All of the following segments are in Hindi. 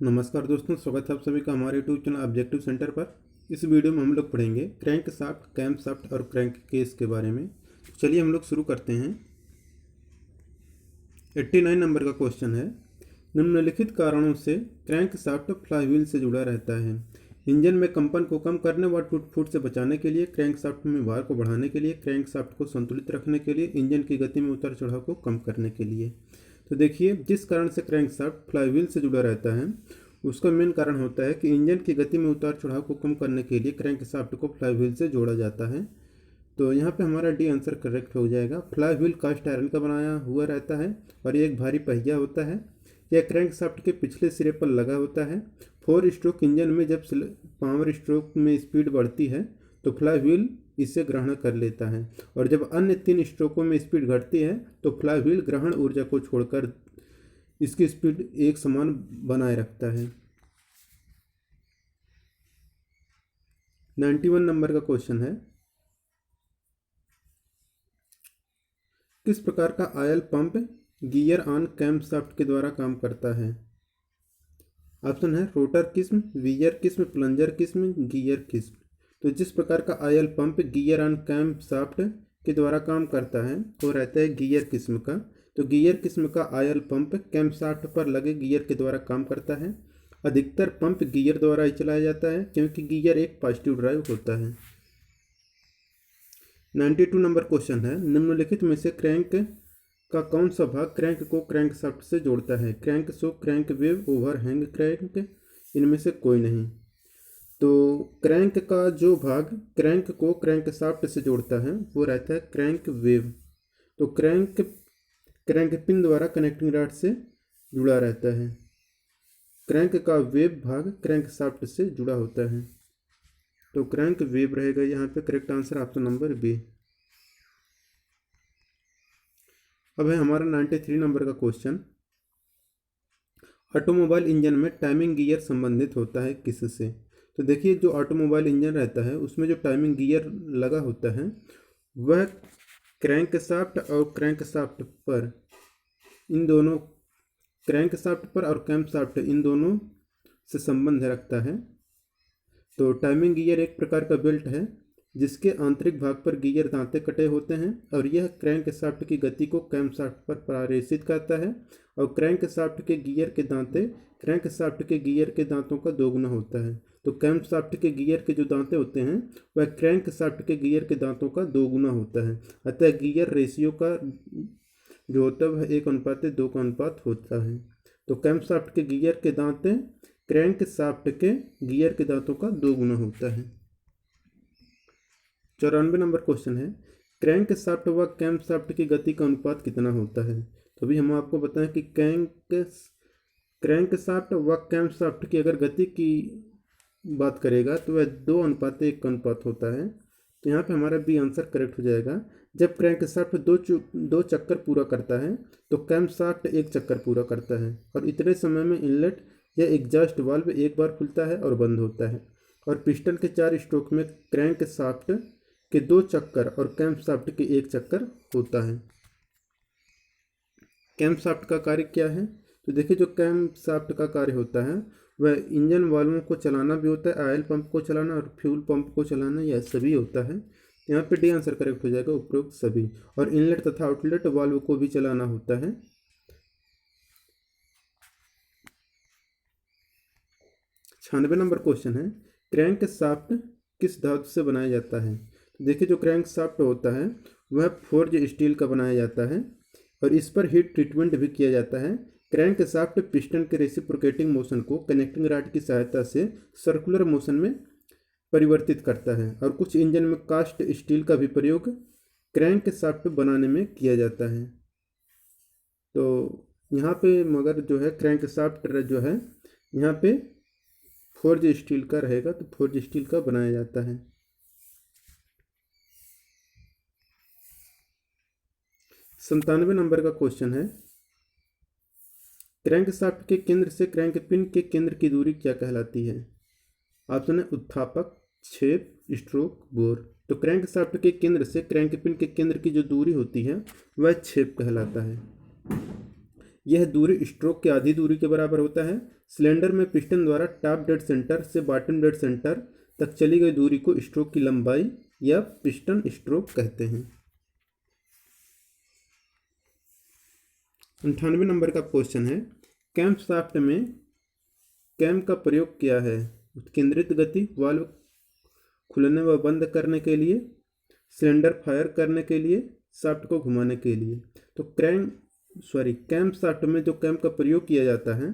नमस्कार दोस्तों, स्वागत है आप सभी का हमारे यूट्यूब चैनल ऑब्जेक्टिव सेंटर पर। इस वीडियो में हम लोग पढ़ेंगे क्रैंक शाफ्ट, कैम शाफ्ट और क्रैंक केस के बारे में। तो चलिए हम लोग शुरू करते हैं। 89 नंबर का क्वेश्चन है, निम्नलिखित कारणों से क्रैंक शाफ्ट फ्लाईव्हील से जुड़ा रहता है। इंजन में कंपन को कम करने व टूट फूट से बचाने के लिए, क्रैंक शाफ्ट में भार को बढ़ाने के लिए, क्रैंक शाफ्ट को संतुलित रखने के लिए, इंजन की गति में उतार चढ़ाव को कम करने के लिए। तो देखिए, जिस कारण से क्रैंक शाफ्ट फ्लाईव्हील से जुड़ा रहता है उसका मेन कारण होता है कि इंजन की गति में उतार चढ़ाव को कम करने के लिए क्रैंक शाफ्ट को फ्लाईव्हील से जोड़ा जाता है। तो यहाँ पे हमारा डी आंसर करेक्ट हो जाएगा। फ्लाईव्हील कास्ट आयरन का बनाया हुआ रहता है और ये एक भारी पहिया होता है। यह क्रैंक शाफ्ट के पिछले सिरे पर लगा होता है। 4 स्ट्रोक इंजन में जब पावर स्ट्रोक में स्पीड बढ़ती है तो फ्लाईव्हील इसे ग्रहण कर लेता है, और जब अन्य 3 स्ट्रोकों में स्पीड घटती है तो फ्लाईव्हील ग्रहण ऊर्जा को छोड़कर इसकी स्पीड एक समान बनाए रखता है। 91 नंबर का क्वेश्चन है, किस प्रकार का oil pump gear on cam shaft के द्वारा काम करता है? ऑप्शन है रोटर किस्म, वीयर किस्म, प्लंजर किस्म, गियर किस्म। तो जिस प्रकार का oil pump gear on cam shaft के द्वारा काम करता है वो रहता है गियर किस्म का। तो गियर किस्म का ऑयल पंप कैम शाफ्ट पर लगे गियर के द्वारा काम करता है। अधिकतर पंप गियर द्वारा ही चलाया जाता है क्योंकि गियर एक पॉजिटिव ड्राइव होता है। 92 नंबर क्वेश्चन है, निम्नलिखित में से क्रैंक का कौन सा भाग क्रैंक को क्रैंक शाफ्ट से जोड़ता है? Crank show, crank wave, overhang crank, इनमें से कोई नहीं। तो क्रैंक का जो भाग क्रैंक को क्रैंक शाफ्ट से जोड़ता है वो रहता है क्रैंक वेव। तो क्रैंक पिन द्वारा कनेक्टिंग रॉड से जुड़ा रहता है। क्रैंक का वेव भाग क्रैंक शाफ्ट से जुड़ा होता है। तो क्रैंक वेव रहेगा यहाँ पे correct answer, option number B. अब है हमारा 93 नंबर का क्वेश्चन, ऑटोमोबाइल इंजन में टाइमिंग गियर संबंधित होता है किससे? तो देखिए, जो ऑटोमोबाइल इंजन रहता है उसमें जो टाइमिंग गियर लगा होता है वह क्रैंक शाफ्ट और क्रैंक शाफ्ट पर, इन दोनों क्रैंक शाफ्ट पर और कैम शाफ्ट, इन दोनों से संबंध रखता है। तो टाइमिंग गियर एक प्रकार का बेल्ट है जिसके आंतरिक भाग पर गियर दांते कटे होते हैं और यह क्रैंक शाफ्ट की गति को कैम शाफ्ट पर प्रेषित करता है, और क्रैंक शाफ्ट के गियर के दांते क्रैंक शाफ्ट के गियर के दांतों का दोगुना होता है। तो कैम शाफ्ट के गियर के जो दांते होते हैं वह क्रैंक शाफ्ट के गियर के दांतों का दोगुना होता है। अतः गियर रेशियो का जो होता है वह 1:2 का अनुपात होता है। तो कैम शाफ्ट के गियर के दांते क्रैंक शाफ्ट के गियर के दांतों का दोगुना होता है। 94 नंबर क्वेश्चन है, क्रैंक शाफ्ट व कैम शाफ्ट की गति का अनुपात कितना होता है? तो अभी हम आपको बताएं कि क्रैंक शाफ्ट व कैम शाफ्ट की अगर गति की बात करेगा तो वह 2:1 का अनुपात होता है। तो यहाँ पे हमारा बी आंसर करेक्ट हो जाएगा। जब क्रैंक शाफ्ट दो चक्कर पूरा करता है तो कैम शाफ्ट एक चक्कर पूरा करता है, और इतने समय में इनलेट या एग्जॉस्ट वाल्व एक बार खुलता है और बंद होता है। और पिस्टन के 4 स्ट्रोक में क्रैंक शाफ्ट के 2 चक्कर और कैम शाफ्ट के 1 चक्कर होता है। कैम शाफ्ट का कार्य क्या है? तो देखिए, जो कैम शाफ्ट का कार्य होता है वह इंजन वाल्वों को चलाना भी होता है, ऑयल पंप को चलाना और फ्यूल पंप को चलाना, यह सभी होता है। यहाँ पे डी आंसर करेक्ट हो जाएगा, उपरोक्त सभी। और इनलेट तथा आउटलेट वाल्व को भी चलाना होता है। 96 नंबर क्वेश्चन है, क्रैंक शाफ्ट किस धातु से बनाया जाता है? तो देखिए, जो क्रैंक शाफ्ट होता है वह फोर्ज स्टील का बनाया जाता है और इस पर हीट ट्रीटमेंट भी किया जाता है। क्रैंक शाफ्ट पिस्टन के रेसिप्रोकेटिंग मोशन को कनेक्टिंग रॉड की सहायता से सर्कुलर मोशन में परिवर्तित करता है, और कुछ इंजन में कास्ट स्टील का भी प्रयोग क्रैंक शाफ्ट बनाने में किया जाता है। तो यहाँ पे मगर जो है क्रैंक शाफ्ट जो है यहाँ पे फोर्ज स्टील का रहेगा, तो फोर्ज स्टील का बनाया जाता है। 97 नंबर का क्वेश्चन है, क्रैंक शाफ्ट के केंद्र से क्रैंक पिन के केंद्र की दूरी क्या कहलाती है? ऑप्शन है उत्थापक, छेद, स्ट्रोक, बोर। तो क्रैंक शाफ्ट के केंद्र से क्रैंक पिन के केंद्र की जो दूरी होती है वह छेद कहलाता है। यह दूरी स्ट्रोक की आधी दूरी के बराबर होता है। सिलेंडर में पिस्टन द्वारा टॉप डेड सेंटर से बॉटम डेड सेंटर तक चली गई दूरी को स्ट्रोक की लंबाई या पिस्टन स्ट्रोक कहते हैं। 98 नंबर का क्वेश्चन है, कैम्प शाफ्ट में कैम का प्रयोग क्या है? केंद्रित गति, वाल्व खुलने व बंद करने के लिए, सिलेंडर फायर करने के लिए, शाफ्ट को घुमाने के लिए। तो कैम शाफ्ट में जो कैम का प्रयोग किया जाता है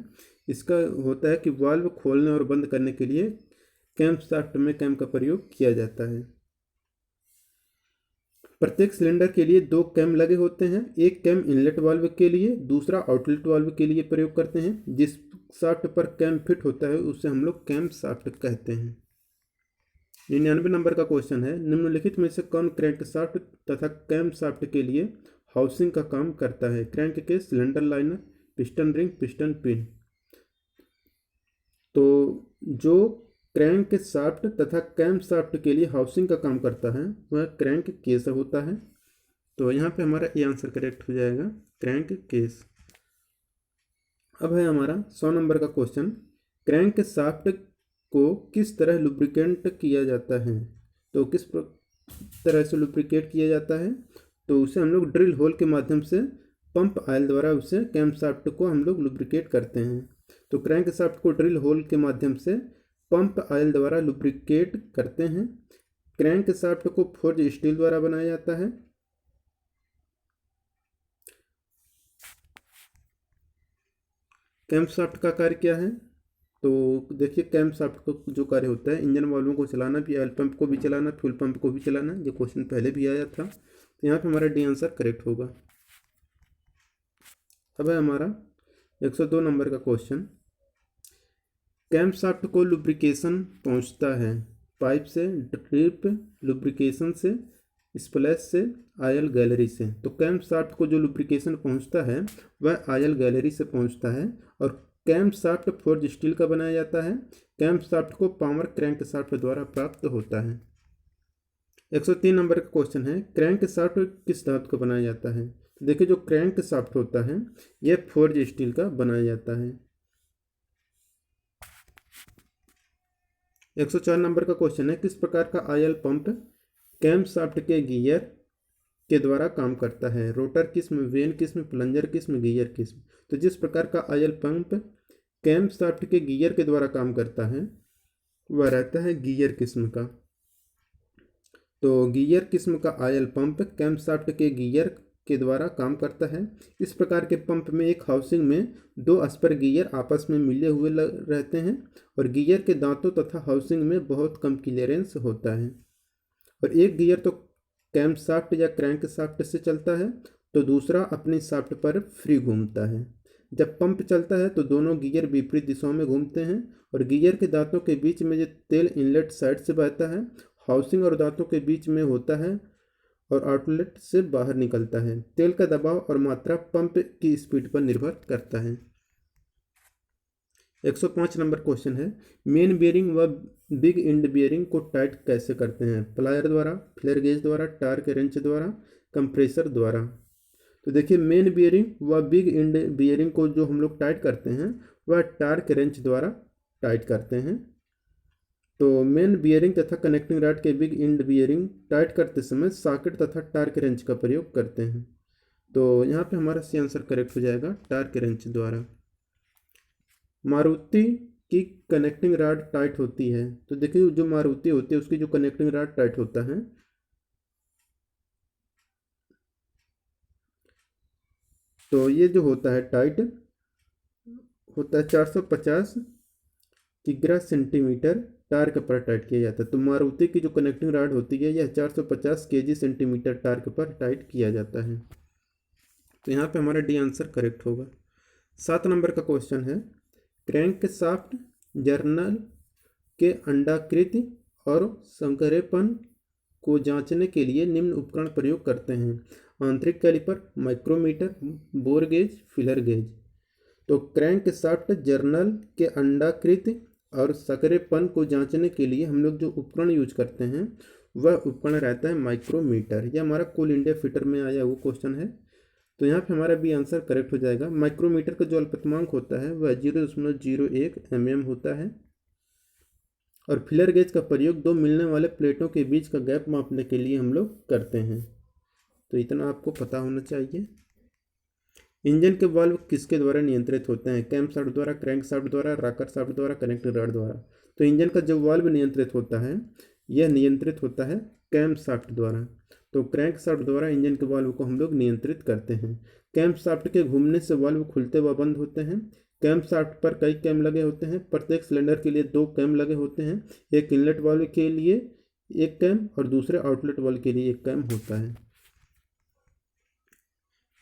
इसका होता है कि वाल्व खोलने और बंद करने के लिए कैम शाफ्ट में कैम का प्रयोग किया जाता है। प्रत्येक सिलेंडर के लिए 2 कैम लगे होते हैं। एक कैम इनलेट वाल्व के लिए, दूसरा आउटलेट वाल्व के लिए प्रयोग करते हैं। जिस शाफ्ट पर कैम फिट होता है उसे हम लोग कैम शाफ्ट कहते हैं। 99 नंबर का क्वेश्चन है, निम्नलिखित में से कौन क्रैंक शाफ्ट तथा कैम शाफ्ट के लिए हाउसिंग का काम करता है? क्रैंक के cylinder liner, piston ring, piston pin. तो जो क्रैंक शाफ्ट तथा कैम शाफ्ट के लिए हाउसिंग का काम करता है वह क्रैंक केस होता है। तो यहाँ पे हमारा ये आंसर करेक्ट हो जाएगा, क्रैंक केस। अब है हमारा 100 नंबर का क्वेश्चन, क्रैंक शाफ्ट को किस तरह लुब्रिकेट किया जाता है? तो किस तरह से लुब्रिकेट किया जाता है? तो उसे हम लोग ड्रिल होल के माध्यम से पंप ऑयल द्वारा उसे कैम शाफ्ट को हम लोग लुब्रिकेट करते हैं। तो क्रैंक शाफ्ट को ड्रिल होल के माध्यम से पंप ऑयल द्वारा लुब्रिकेट करते हैं। क्रैंक शाफ्ट को फोर्ज स्टील द्वारा बनाया जाता है। कैम शाफ्ट का कार्य क्या है? तो देखिए, कैम शाफ्ट का जो कार्य होता है, इंजन वाल्वों को चलाना भी, ऑयल पंप को भी चलाना, फ्यूल पंप को भी चलाना। ये क्वेश्चन पहले भी आया था, तो यहाँ पे हमारा डी आंसर करेक्ट होगा। अब है हमारा 102 नंबर का क्वेश्चन, कैम शाफ्ट को लुब्रिकेशन पहुँचता है पाइप से, ड्रिप लुब्रिकेशन से, स्प्लैश से, आयल गैलरी से। तो कैम शाफ्ट को जो लुब्रिकेशन पहुँचता है वह आयल गैलरी से पहुँचता है। और कैम शाफ्ट फोर्ज स्टील का बनाया जाता है। कैम शाफ्ट को पावर क्रैंक शाफ्ट द्वारा प्राप्त होता है। 103 नंबर का क्वेश्चन है, क्रैंक शाफ्ट किस धातु का बनाया जाता है? तो देखिए, जो क्रैंक शाफ्ट होता है यह फोर्ज स्टील का बनाया जाता है। 104 नंबर का क्वेश्चन है, किस प्रकार का आयल पंप कैम शाफ्ट के गियर के द्वारा काम करता है? रोटर किस्म, वेन किस्म, प्लंजर किस्म, गियर किस्म। तो जिस प्रकार का आयल पंप कैम शाफ्ट के गियर के द्वारा काम करता है वह रहता है गियर किस्म का। तो गियर किस्म का आयल पंप कैम शाफ्ट के गियर के द्वारा काम करता है। इस प्रकार के पंप में एक हाउसिंग में 2 स्पर गियर आपस में मिले हुए रहते हैं और गियर के दांतों तथा हाउसिंग में बहुत कम क्लियरेंस होता है। और एक गियर तो कैम शाफ्ट या क्रैंक शाफ्ट से चलता है तो दूसरा अपनी शाफ्ट पर फ्री घूमता है। जब पंप चलता है तो दोनों गियर विपरीत दिशाओं में घूमते हैं और गियर के दांतों के बीच में जो तेल इनलेट साइड से बहता है, हाउसिंग और दांतों के बीच में होता है और आउटलेट से बाहर निकलता है। तेल का दबाव और मात्रा पंप की स्पीड पर निर्भर करता है। 105 नंबर क्वेश्चन है, मेन बियरिंग व बिग इंड बियरिंग को टाइट कैसे करते हैं? प्लायर द्वारा, फ्लेयर गेज द्वारा, टार्क रेंच द्वारा, कंप्रेसर द्वारा। तो देखिए, मेन बियरिंग व बिग इंड बियरिंग को जो हम लोग टाइट करते हैं वह टार्क रेंच द्वारा टाइट करते हैं। तो मेन बियरिंग तथा कनेक्टिंग रॉड के बिग इंड बियरिंग टाइट करते समय सॉकेट तथा टार्क रेंच का प्रयोग करते हैं। तो यहाँ पे हमारा सी आंसर करेक्ट हो जाएगा, टार्क रेंच द्वारा। मारुति की कनेक्टिंग रॉड टाइट होती है। तो देखिए, जो मारुति होती है उसकी जो कनेक्टिंग रॉड टाइट होता है तो ये जो होता है टाइट होता है 450 किग्रा सेंटीमीटर टार्क पर टाइट किया जाता है। तो मारुति की जो कनेक्टिंग रॉड होती है यह 450 केजी सेंटीमीटर टार्क पर टाइट किया जाता है। तो यहाँ पे हमारा डी आंसर करेक्ट होगा। 7 नंबर का क्वेश्चन है, क्रैंक शाफ्ट जर्नल के अंडाकृति और संकरेपन को जांचने के लिए निम्न उपकरण प्रयोग करते हैं? आंतरिक caliper, micrometer, bore gauge, feeler gauge. तो क्रैंक शाफ्ट जर्नल के अंडाकृति और संकरेपन को जांचने के लिए हम लोग जो उपकरण यूज करते हैं वह उपकरण रहता है माइक्रोमीटर। यह हमारा कोल इंडिया फिटर में आया हुआ क्वेश्चन है। तो यहाँ पे हमारा बी आंसर करेक्ट हो जाएगा। माइक्रोमीटर का जो अल्पतमांक होता है वह 0.01 mm होता है। और फिलर गेज का प्रयोग दो मिलने वाले प्लेटों के बीच का गैप मापने के लिए हम लोग करते हैं। तो इतना आपको पता होना चाहिए। इंजन के वाल्व किसके द्वारा नियंत्रित होते हैं? कैम शाफ्ट द्वारा, क्रैंक शाफ्ट द्वारा, रॉकर शाफ्ट द्वारा, कनेक्टिंग रॉड द्वारा। तो इंजन का जो वाल्व नियंत्रित होता है यह नियंत्रित होता है कैम शाफ्ट द्वारा। तो क्रैंक शाफ्ट द्वारा इंजन के वाल्व को हम लोग नियंत्रित करते हैं। कैम शाफ्ट के घूमने से वाल्व खुलते व बंद होते हैं। कैम शाफ्ट पर कई कैम लगे होते हैं। प्रत्येक सिलेंडर के लिए दो कैम लगे होते हैं। एक इनलेट वाल्व के लिए एक कैम और दूसरे आउटलेट वाल्व के लिए एक कैम होता है।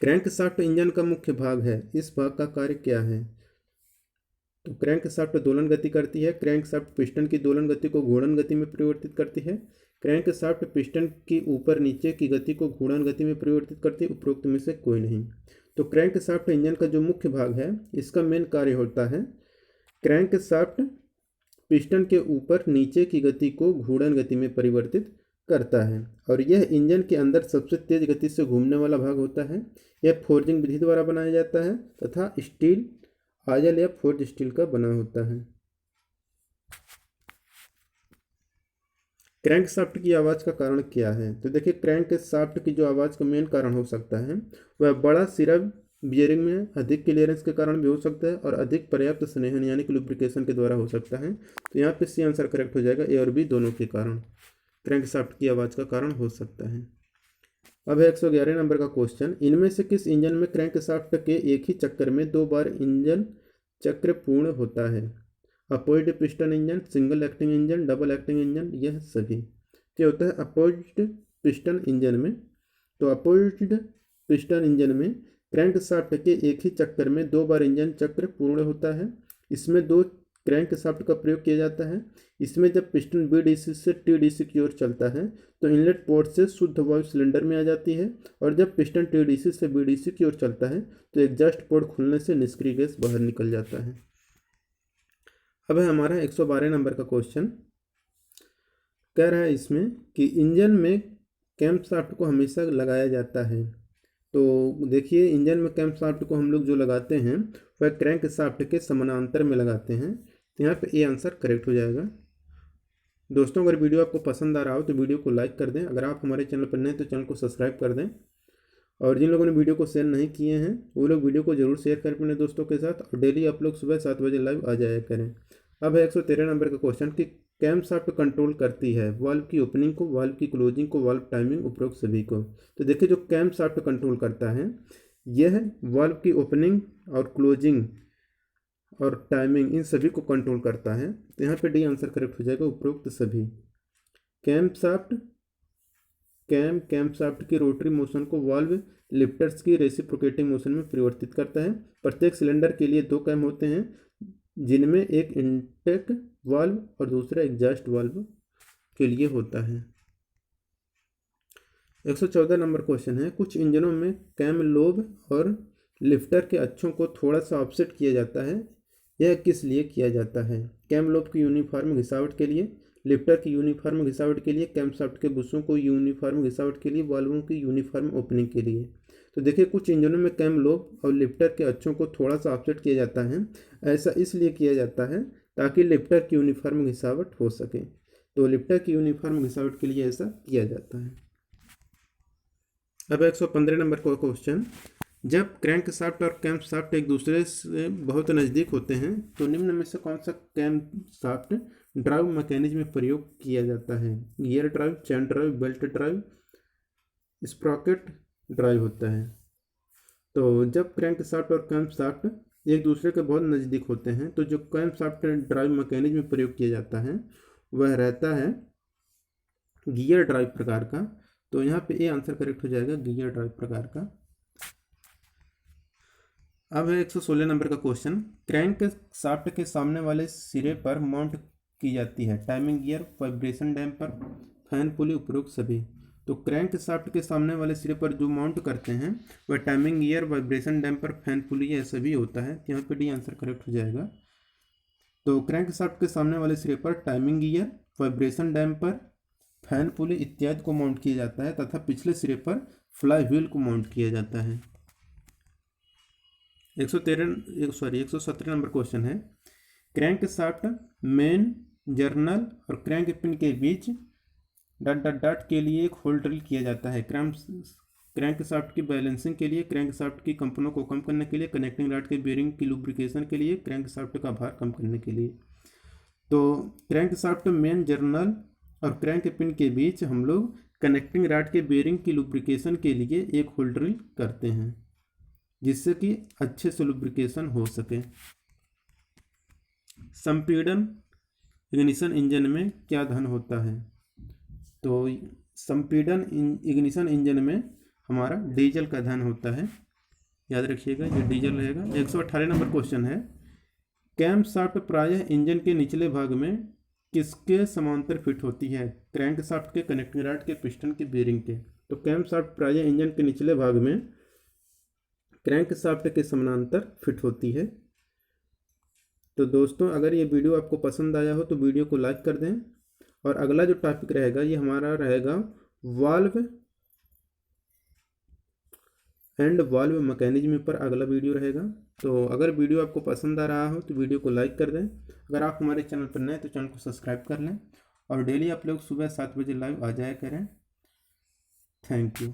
क्रैंक शाफ्ट इंजन का मुख्य भाग है। इस भाग का कार्य क्या है? तो क्रैंक शाफ्ट दोलन गति करती है। क्रैंक शाफ्ट पिस्टन की दोलन गति को घूर्णन गति में परिवर्तित करती है। क्रैंक शाफ्ट पिस्टन की ऊपर नीचे की गति को घूर्णन गति में परिवर्तित करती है। उपरोक्त में से कोई नहीं। तो क्रैंक शाफ्ट इंजन का जो मुख्य भाग है इसका मेन कार्य होता है क्रैंक शाफ्ट पिस्टन के ऊपर नीचे की गति को घूर्णन गति में परिवर्तित करता है। और यह इंजन के अंदर सबसे तेज गति से घूमने वाला भाग होता है। यह फोर्जिंग विधि द्वारा बनाया जाता है तथा स्टील आजल या फोर्ज स्टील का बना होता है। क्रैंक शाफ्ट की आवाज़ का कारण क्या है? तो देखिए, क्रैंक शाफ्ट की जो आवाज़ का मेन कारण हो सकता है वह बड़ा सिरा बियरिंग में अधिक क्लियरेंस के कारण भी हो सकता है और अधिक पर्याप्त स्नेहन यानी कि लुब्रिकेशन के द्वारा हो सकता है। तो यहाँ पे सी आंसर करेक्ट हो जाएगा। ए और बी दोनों के कारण क्रैंक शाफ्ट की आवाज़ का कारण हो सकता है। अब है 111 नंबर का क्वेश्चन। इनमें से किस इंजन में क्रैंक शाफ्ट के एक ही चक्कर में दो बार इंजन चक्र पूर्ण होता है? Opposed piston engine, single acting engine, double acting engine, यह सभी। क्या होता है अपोज्ड पिस्टन इंजन में? तो अपोज्ड पिस्टन इंजन में क्रैंक शाफ्ट के एक ही चक्कर में दो बार इंजन चक्र पूर्ण होता है। इसमें दो क्रैंक शाफ्ट का प्रयोग किया जाता है। इसमें जब पिस्टन बीडीसी से टीडीसी की ओर चलता है तो इनलेट पोर्ट से शुद्ध वायु सिलेंडर में आ जाती है और जब पिस्टन टीडीसी से बीडीसी की ओर चलता है तो एग्जॉस्ट पोर्ट खुलने से निष्क्रिय गैस बाहर निकल जाता है। अब है हमारा 112 नंबर का क्वेश्चन। कह रहा है इसमें कि इंजन में कैम शाफ्ट को हमेशा लगाया जाता है। तो देखिए, इंजन में कैम शाफ्ट को हम लोग जो लगाते हैं वह क्रैंक शाफ्ट के समानांतर में लगाते हैं। तो यहाँ पे ए आंसर करेक्ट हो जाएगा। दोस्तों, अगर वीडियो आपको पसंद आ रहा हो तो वीडियो को लाइक कर दें। अगर आप हमारे चैनल पर नए हैं तो चैनल को सब्सक्राइब कर दें। और जिन लोगों ने वीडियो को शेयर नहीं किए हैं वो लोग वीडियो को जरूर शेयर करें अपने दोस्तों के साथ। और डेली आप लोग सुबह 7 बजे लाइव आ जाया करें। अब है 113 नंबर का क्वेश्चन कि कैम शाफ्ट कंट्रोल करती है वाल्व की ओपनिंग को, वाल्व की क्लोजिंग को, वाल्व टाइमिंग, उपरोक्त सभी को। तो देखिए, जो कैम शाफ्ट कंट्रोल करता है यह वाल्व की ओपनिंग और क्लोजिंग और टाइमिंग इन सभी को कंट्रोल करता है। तो यहाँ पे डी आंसर करेक्ट हो जाएगा, उपरोक्त सभी। कैम शाफ्ट की रोटरी मोशन को वाल्व लिफ्टर्स की रेसिप्रोकेटिंग मोशन में परिवर्तित करता है। प्रत्येक सिलेंडर के लिए दो कैम होते हैं जिनमें एक इनटेक वाल्व और दूसरा एग्जॉस्ट वाल्व के लिए होता है। 114 नंबर क्वेश्चन है। कुछ इंजनों में कैम लोब और लिफ्टर के अक्षों को थोड़ा सा ऑफसेट किया जाता है। यह किस लिए किया जाता है? कैम लोब की यूनिफॉर्म घिसावट के लिए, लिफ्टर की यूनिफॉर्म घिसावट के लिए, कैम शाफ्ट के बुशों को यूनिफॉर्म घिसावट के लिए, वाल्वों की यूनिफॉर्म ओपनिंग के लिए। तो देखिए, कुछ इंजनों में कैम लोब और लिफ्टर के अक्षों को थोड़ा सा ऑफसेट किया जाता है। ऐसा इसलिए किया जाता है ताकि लिफ्टर की यूनिफॉर्म घिसावट हो सके। तो लिफ्टर की यूनिफॉर्म घिसावट के लिए ऐसा किया जाता है। अब 115 नंबर का क्वेश्चन। जब क्रैंक शाफ्ट और कैम शाफ्ट एक दूसरे से बहुत नज़दीक होते हैं तो निम्न में से कौन सा कैम शाफ्ट ड्राइव मैकेनिज्म में प्रयोग किया जाता है? Gear drive, chain drive, belt drive, sprocket drive होता है। तो जब क्रैंक शाफ्ट और कैम शाफ्ट एक दूसरे के बहुत नज़दीक होते हैं तो जो कैम शाफ्ट ड्राइव मैकेनिज्म में प्रयोग किया जाता है वह रहता है गियर ड्राइव प्रकार का। तो यहाँ पे ए आंसर करेक्ट हो जाएगा, गियर ड्राइव प्रकार का। अब है 116 नंबर का क्वेश्चन। क्रैंक शाफ्ट के सामने वाले सिरे पर माउंट की जाती है timing gear, vibration damper, fan pulley, उपरोक्त सभी। तो क्रैंक शाफ्ट के सामने वाले सिरे पर जो माउंट करते हैं वह timing gear, vibration damper, fan pulley यह सभी होता है। यहाँ पे डी आंसर करेक्ट हो जाएगा। तो क्रैंक शाफ्ट के सामने वाले सिरे पर timing gear, vibration damper, fan pulley इत्यादि को माउंट किया जाता है तथा पिछले सिरे पर फ्लाई व्हील को माउंट किया जाता है। 117 नंबर क्वेश्चन है, क्रैंक शाफ्ट मेन जर्नल और क्रैंक पिन के बीच डॉट डॉट डॉट के लिए एक होल ड्रिल किया जाता है। क्रैंक शाफ्ट की बैलेंसिंग के लिए, क्रैंक शाफ्ट की कंपनों को कम करने के लिए, कनेक्टिंग रॉड के बेरिंग की लुब्रिकेशन के लिए, क्रैंक शाफ्ट का भार कम करने के लिए। तो क्रैंक शाफ्ट मेन जर्नल और क्रैंक पिन के बीच हम लोग कनेक्टिंग रॉड के बेरिंग की लुब्रिकेशन के लिए एक होल ड्रिल करते हैं, जिससे कि अच्छे से लुब्रिकेशन हो सके। संपीड़न इग्निशन इंजन में क्या धन होता है? तो संपीड़न इग्निशन इंजन में हमारा डीजल का धन होता है, याद रखिएगा ये डीजल रहेगा। 118 नंबर क्वेश्चन है, कैम शाफ्ट प्रायः इंजन के निचले भाग में किसके समांतर फिट होती है? क्रैंक शाफ्ट के, कनेक्टिंग रॉड के, पिस्टन के, बेरिंग के। तो कैम शाफ्ट प्रायः इंजन के निचले भाग में क्रैंक शाफ्ट के समानांतर फिट होती है। तो दोस्तों अगर ये वीडियो आपको पसंद आया हो तो वीडियो को लाइक कर दें, और अगला जो टॉपिक रहेगा ये हमारा रहेगा वाल्व एंड वाल्व मैकेनिज्म पर अगला वीडियो रहेगा। तो अगर वीडियो आपको पसंद आ रहा हो तो वीडियो को लाइक कर दें। अगर आप हमारे चैनल पर नए तो चैनल को सब्सक्राइब कर लें, और डेली आप लोग सुबह 7 बजे लाइव आ जाया करें। Thank you.